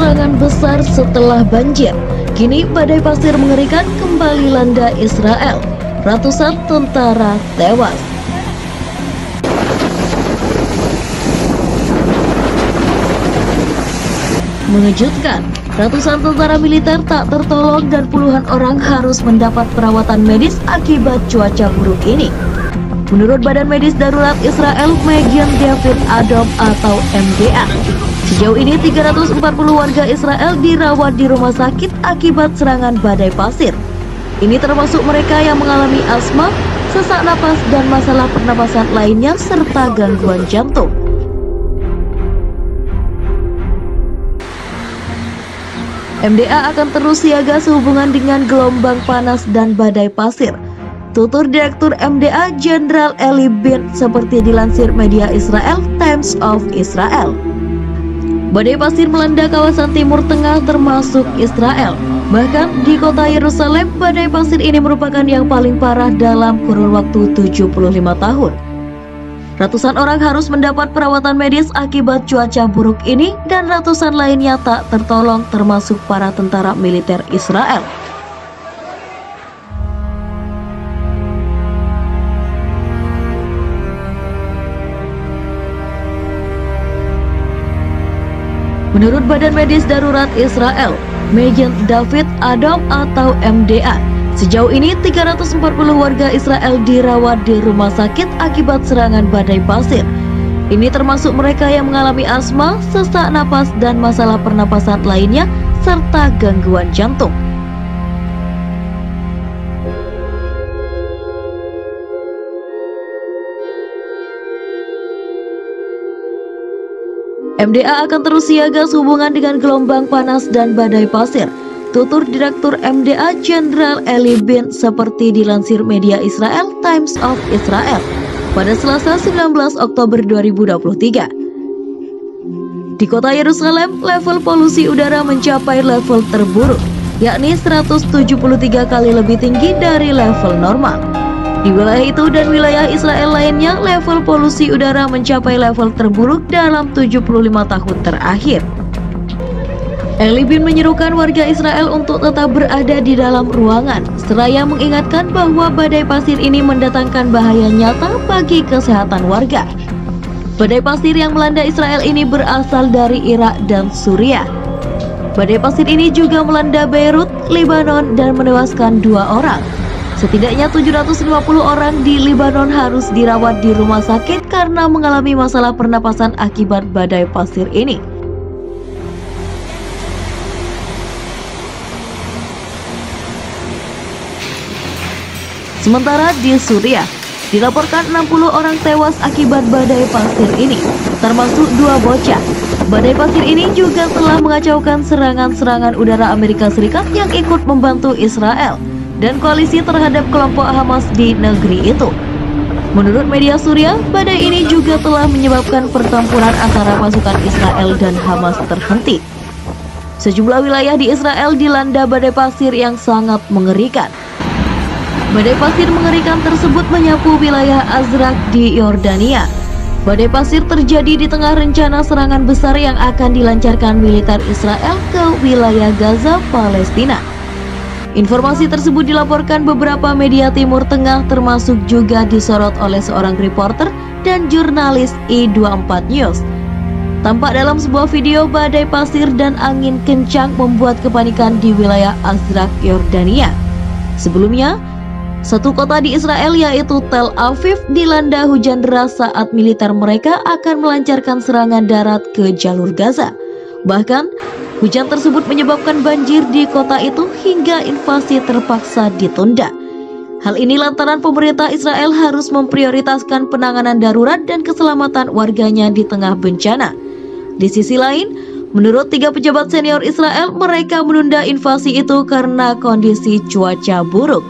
serangan besar setelah banjir. Kini badai pasir mengerikan kembali landa Israel. Ratusan tentara tewas. Mengejutkan, ratusan tentara militer tak tertolong dan puluhan orang harus mendapat perawatan medis akibat cuaca buruk ini. Menurut Badan Medis Darurat Israel, Magen David Adom atau MDA, sejauh ini 340 warga Israel dirawat di rumah sakit akibat serangan badai pasir. Ini termasuk mereka yang mengalami asma, sesak napas, dan masalah pernapasan lainnya serta gangguan jantung. MDA akan terus siaga sehubungan dengan gelombang panas dan badai pasir, tutur Direktur MDA Jenderal Eli Bin seperti dilansir media Israel Times of Israel. Badai pasir melanda kawasan Timur Tengah termasuk Israel. Bahkan di kota Yerusalem, badai pasir ini merupakan yang paling parah dalam kurun waktu 75 tahun. Ratusan orang harus mendapat perawatan medis akibat cuaca buruk ini dan ratusan lainnya tak tertolong termasuk para tentara militer Israel. Menurut Badan Medis Darurat Israel, Magen David Adom atau MDA, sejauh ini 340 warga Israel dirawat di rumah sakit akibat serangan badai pasir. Ini termasuk mereka yang mengalami asma, sesak napas, dan masalah pernapasan lainnya, serta gangguan jantung. MDA akan terus siaga sehubungan dengan gelombang panas dan badai pasir, tutur Direktur MDA Jenderal Eli Bin seperti dilansir media Israel Times of Israel pada Selasa 19 Oktober 2023. Di kota Yerusalem, level polusi udara mencapai level terburuk, yakni 173 kali lebih tinggi dari level normal. Di wilayah itu dan wilayah Israel lainnya, level polusi udara mencapai level terburuk dalam 75 tahun terakhir. Eli Bin menyerukan warga Israel untuk tetap berada di dalam ruangan, seraya mengingatkan bahwa badai pasir ini mendatangkan bahaya nyata bagi kesehatan warga. Badai pasir yang melanda Israel ini berasal dari Irak dan Suriah. Badai pasir ini juga melanda Beirut, Lebanon, dan menewaskan 2 orang. Setidaknya 750 orang di Lebanon harus dirawat di rumah sakit karena mengalami masalah pernapasan akibat badai pasir ini. Sementara di Suriah, dilaporkan 60 orang tewas akibat badai pasir ini, termasuk 2 bocah. Badai pasir ini juga telah mengacaukan serangan-serangan udara Amerika Serikat yang ikut membantu Israel dan koalisi terhadap kelompok Hamas di negeri itu. Menurut media Suriah, badai ini juga telah menyebabkan pertempuran antara pasukan Israel dan Hamas terhenti. Sejumlah wilayah di Israel dilanda badai pasir yang sangat mengerikan. Badai pasir mengerikan tersebut menyapu wilayah Azraq di Yordania. Badai pasir terjadi di tengah rencana serangan besar yang akan dilancarkan militer Israel ke wilayah Gaza, Palestina. Informasi tersebut dilaporkan beberapa media Timur Tengah termasuk juga disorot oleh seorang reporter dan jurnalis I24 News. Tampak dalam sebuah video badai pasir dan angin kencang membuat kepanikan di wilayah Azraq, Yordania. Sebelumnya, satu kota di Israel yaitu Tel Aviv dilanda hujan deras saat militer mereka akan melancarkan serangan darat ke jalur Gaza. Bahkan, hujan tersebut menyebabkan banjir di kota itu hingga invasi terpaksa ditunda. Hal ini lantaran pemerintah Israel harus memprioritaskan penanganan darurat dan keselamatan warganya di tengah bencana. Di sisi lain, menurut 3 pejabat senior Israel, mereka menunda invasi itu karena kondisi cuaca buruk.